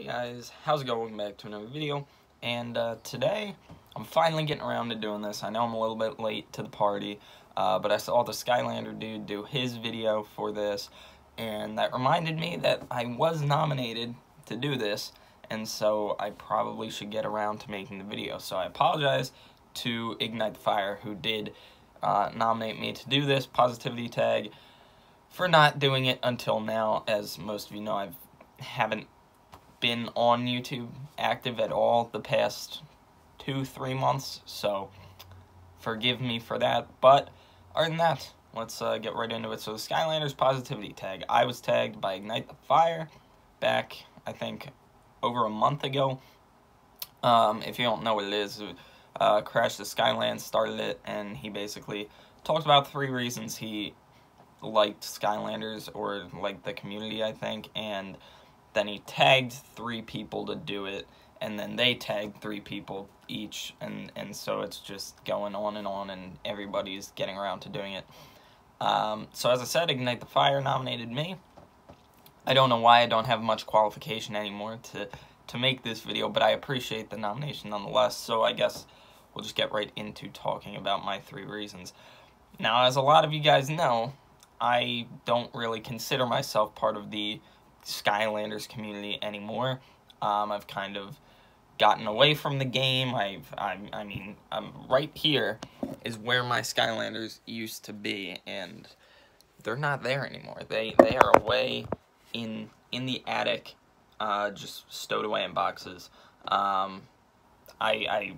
Hey guys, how's it going? Welcome back to another video. And today, I'm finally getting around to doing this. I know I'm a little bit late to the party, but I saw the Skylander dude do his video for this, and that reminded me that I was nominated to do this, and so I probably should get around to making the video. So I apologize to Ignite the Fire, who did nominate me to do this Positivity Tag, for not doing it until now. As most of you know, I haven't been on YouTube active at all the past 2-3 months, so forgive me for that. But other than that, let's get right into it. So the Skylanders Positivity Tag, I was tagged by Ignite the Fire back, I think, over a month ago. If you don't know what it is, Crash the Skylands started it, and he basically talked about 3 reasons he liked Skylanders, or liked the community, I think, and then he tagged 3 people to do it, and then they tagged 3 people each, and so it's just going on, and everybody's getting around to doing it. So as I said, Ignite the Fire nominated me. I don't know why I don't have much qualification anymore to make this video, but I appreciate the nomination nonetheless, so I guess we'll just get right into talking about my 3 reasons. Now, as a lot of you guys know, I don't really consider myself part of the Skylanders community anymore. I've kind of gotten away from the game. I mean, right here is where my Skylanders used to be, and they're not there anymore. They are away in the attic, just stowed away in boxes. I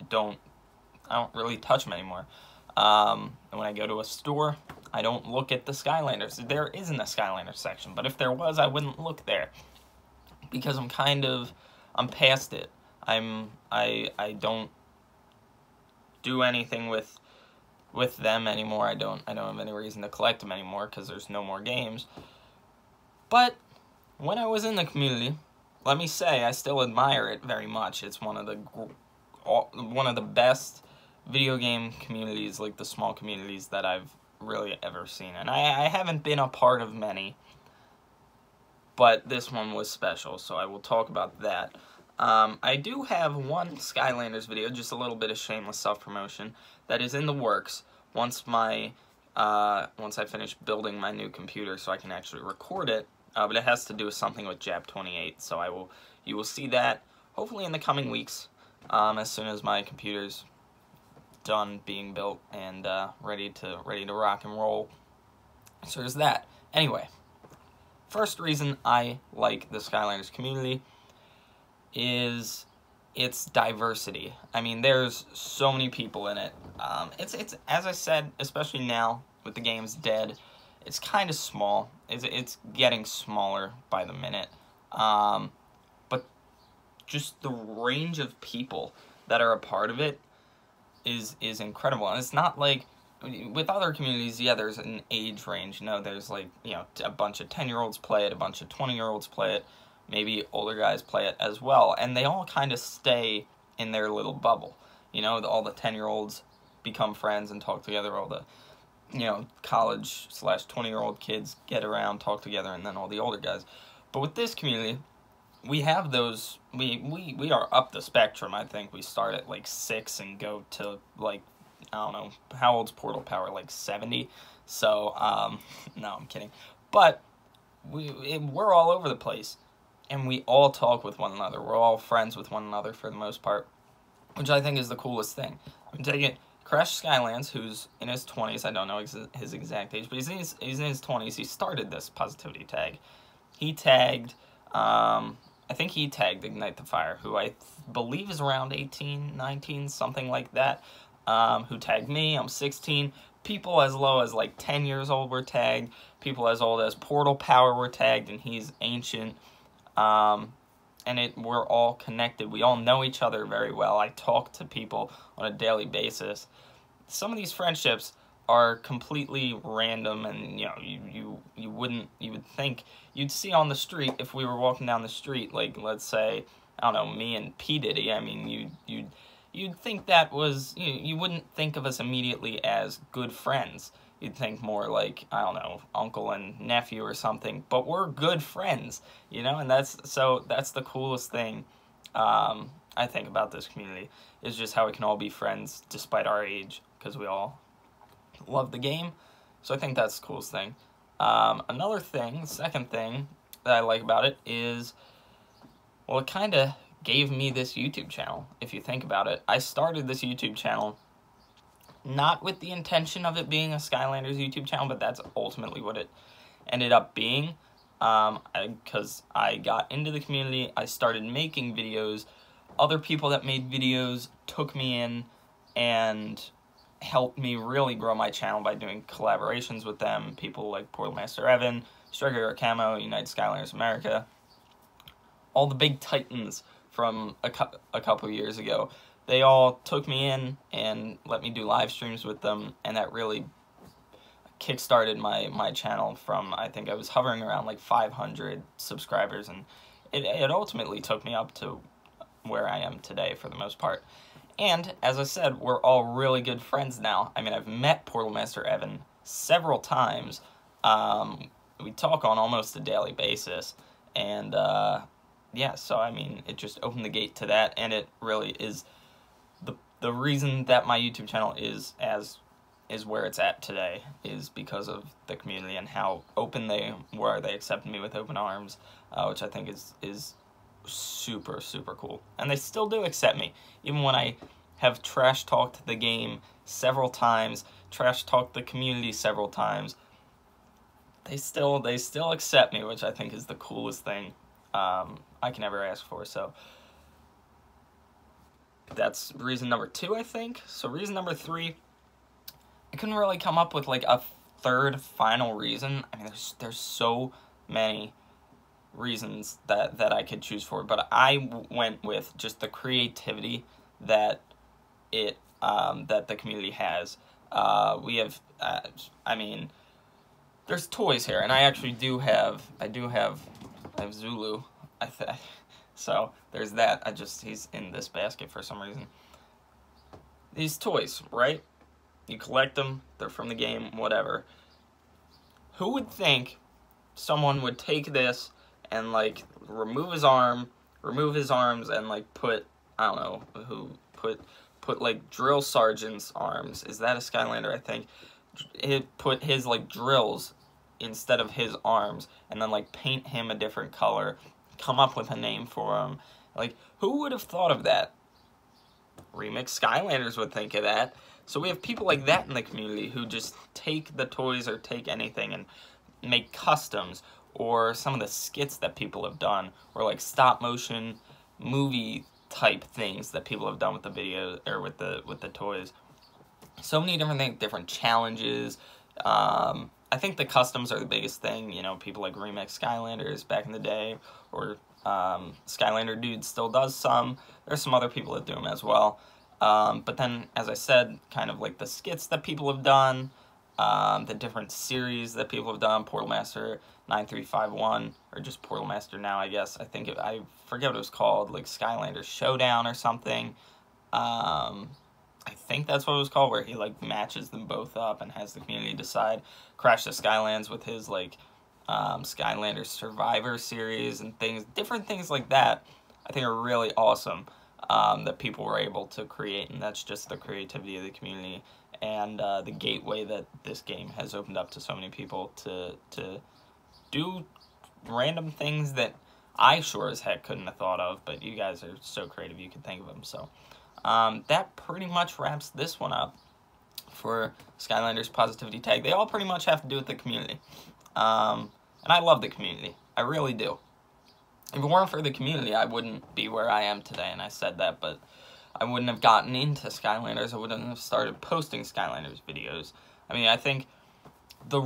don't really touch them anymore. And when I go to a store, I don't look at the Skylanders. There isn't a Skylanders section, but if there was, I wouldn't look there, because I'm past it. I don't do anything with them anymore. I don't have any reason to collect them anymore, because there's no more games. But when I was in the community, let me say, I still admire it very much. It's one of the best video game communities, like the small communities, that I've really ever seen. And I haven't been a part of many, but this one was special, so I will talk about that. I do have one Skylanders video, just a little bit of shameless self-promotion, that is in the works once I finish building my new computer so I can actually record it, but it has to do with something with JAP28, so you will see that hopefully in the coming weeks, as soon as my computer's done being built and ready to rock and roll. So there's that. Anyway, first reason I like the Skylanders community is its diversity. I mean, there's so many people in it. It's as I said, especially now with the games dead, it's kind of small. It's getting smaller by the minute. But just the range of people that are a part of it is incredible. And it's not like with other communities, yeah, there's an age range. You know, there's like, you know, a bunch of 10-year-olds play it, a bunch of 20-year-olds play it, maybe older guys play it as well, and they all kind of stay in their little bubble. You know, all the 10-year-olds become friends and talk together, all the, you know, college / 20-year-old kids get around, talk together, and then all the older guys. But with this community, we have those, we are up the spectrum. I think we start at like 6 and go to like, I don't know, how old's Portal Power, like 70? So, no, I'm kidding. But we're all over the place, and we all talk with one another. We're all friends with one another for the most part, which I think is the coolest thing. I'm taking Crash Skylands, who's in his 20s. I don't know his exact age, but he's in his 20s. He started this Positivity Tag. He tagged, I think he tagged Ignite the Fire, who I believe is around 18, 19, something like that, who tagged me. I'm 16. People as low as like 10 years old were tagged. People as old as Portal Power were tagged, and he's ancient. And we're all connected. We all know each other very well. I talk to people on a daily basis. Some of these friendships are completely random, and you know, you would think you'd see on the street if we were walking down the street, like, let's say, I don't know, me and P. Diddy. I mean, you'd think that was, you wouldn't think of us immediately as good friends. you'd think more like, I don't know, uncle and nephew or something, but we're good friends, you know, and that's the coolest thing, I think, about this community, is just how we can all be friends despite our age, because we all love the game. So I think that's the coolest thing. Another thing, second thing that I like about it is, well, it kind of gave me this YouTube channel, if you think about it. I started this YouTube channel not with the intention of it being a Skylanders YouTube channel, but that's ultimately what it ended up being. Because I got into the community, I started making videos. Other people that made videos took me in and helped me really grow my channel by doing collaborations with them. People like Portal Master Evan, Striker Camo, United Skylanders America, all the big titans from a couple years ago. They all took me in and let me do live streams with them, and that really kickstarted my channel from, I think I was hovering around like 500 subscribers, and it ultimately took me up to where I am today for the most part. And, as I said, we're all really good friends now. I mean, I've met Portal Master Evan several times. We talk on almost a daily basis, and yeah, so I mean, it just opened the gate to that, and it really is the reason that my YouTube channel is where it's at today, is because of the community and how open they were. They accepted me with open arms, which I think is super, super cool. And they still do accept me, even when I have trash talked the game several times, trash talked the community several times. They still accept me, which I think is the coolest thing I can ever ask for. So that's reason number 2, I think. So reason number 3, I couldn't really come up with like a third final reason. I mean, there's so many reasons that I could choose for, but I went with just the creativity that that the community has. We have, I mean, there's toys here, and I actually I have Zulu. So there's that. He's in this basket for some reason. These toys, right? You collect them, they're from the game, whatever. Who would think someone would take this and like remove his arms and like put, I don't know, put like Drill Sergeant's arms. Is that a Skylander? I think. Put his like drills instead of his arms, and then like paint him a different color, come up with a name for him. Like, who would have thought of that? Remix Skylanders would think of that. So we have people like that in the community who just take the toys or take anything and make customs, or some of the skits that people have done, or like stop motion movie type things that people have done with the video or with the toys. So many different things, different challenges. I think the customs are the biggest thing. You know, people like Remix Skylanders back in the day, or Skylander Dude still does some. There's some other people that do them as well. But then, as I said, kind of like the skits that people have done, the different series that people have done, Portal Master 9351, or just Portal Master now, I guess. I forget what it was called, like Skylander Showdown or something. I think that's what it was called, where he like matches them both up and has the community decide. Crash the Skylands with his like Skylander Survivor series and things, different things like that, I think are really awesome, that people were able to create, and that's just the creativity of the community and the gateway that this game has opened up to so many people to do random things that I sure as heck couldn't have thought of, but you guys are so creative you can think of them. So that pretty much wraps this one up for Skylanders Positivity Tag. They all pretty much have to do with the community. And I love the community. I really do. If it weren't for the community, I wouldn't be where I am today, and I said that, but I wouldn't have gotten into Skylanders. I wouldn't have started posting Skylanders videos. I mean, I think the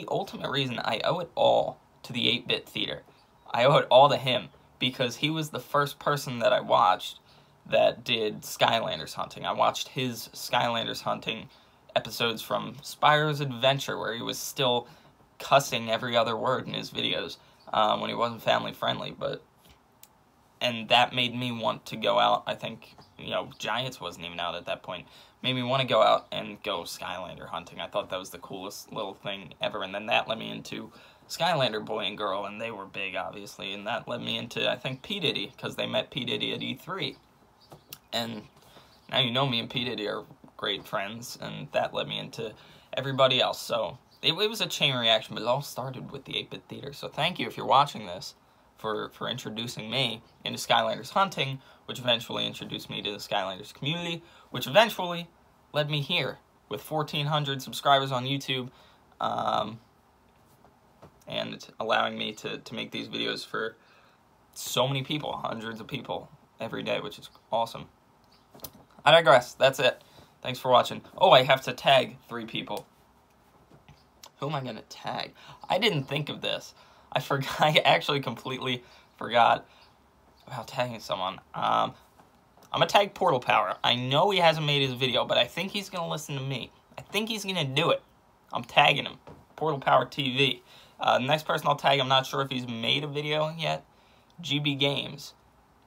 ultimate reason I owe it all to the 8-Bit Theater. I owe it all to him, because he was the first person that I watched that did Skylanders hunting. I watched his Skylanders hunting episodes from Spyro's Adventure, where he was still cussing every other word in his videos when he wasn't family friendly. and that made me want to go out. I think, you know, Giants wasn't even out at that point. Made me want to go out and go Skylander hunting. I thought that was the coolest little thing ever, and then that led me into Skylander Boy and Girl, and they were big, obviously, and that led me into, I think, P. Diddy, because they met P. Diddy at E3, and now you know me and P. Diddy are great friends, and that led me into everybody else. So it was a chain reaction, but it all started with the 8-Bit Theater. So thank you if you're watching this for introducing me into Skylanders hunting, which eventually introduced me to the Skylanders community, which eventually led me here with 1,400 subscribers on YouTube, and allowing me to make these videos for so many people, hundreds of people every day, which is awesome. I digress. That's it. Thanks for watching. Oh, I have to tag 3 people. Who am I going to tag? I didn't think of this. I forgot. I actually completely forgot about tagging someone. I'm going to tag Portal Power. I know he hasn't made his video, but I think he's going to listen to me. I think he's going to do it. I'm tagging him. Portal Power TV. Next person I'll tag, I'm not sure if he's made a video yet. GB Games.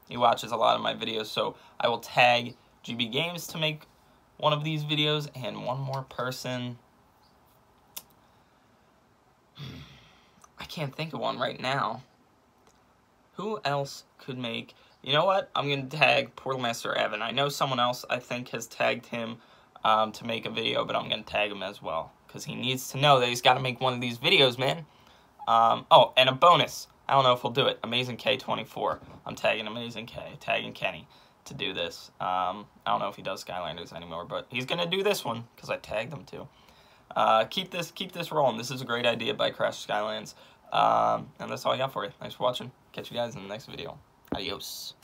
He watches a lot of my videos, so I will tag GB Games to make one of these videos, and one more person. I can't think of one right now. Who else could make... You know what? I'm going to tag Portal Master Evan. I know someone else, I think, has tagged him to make a video, but I'm going to tag him as well, because he needs to know that he's got to make one of these videos, man. Oh, and a bonus. I don't know if he'll do it. Amazing K24. I'm tagging Amazing K, tagging Kenny to do this. I don't know if he does Skylanders anymore, but he's going to do this one, because I tagged him too. Keep this rolling. This is a great idea by Crash Skylands. And that's all I got for you. Thanks for watching. Catch you guys in the next video. Adios.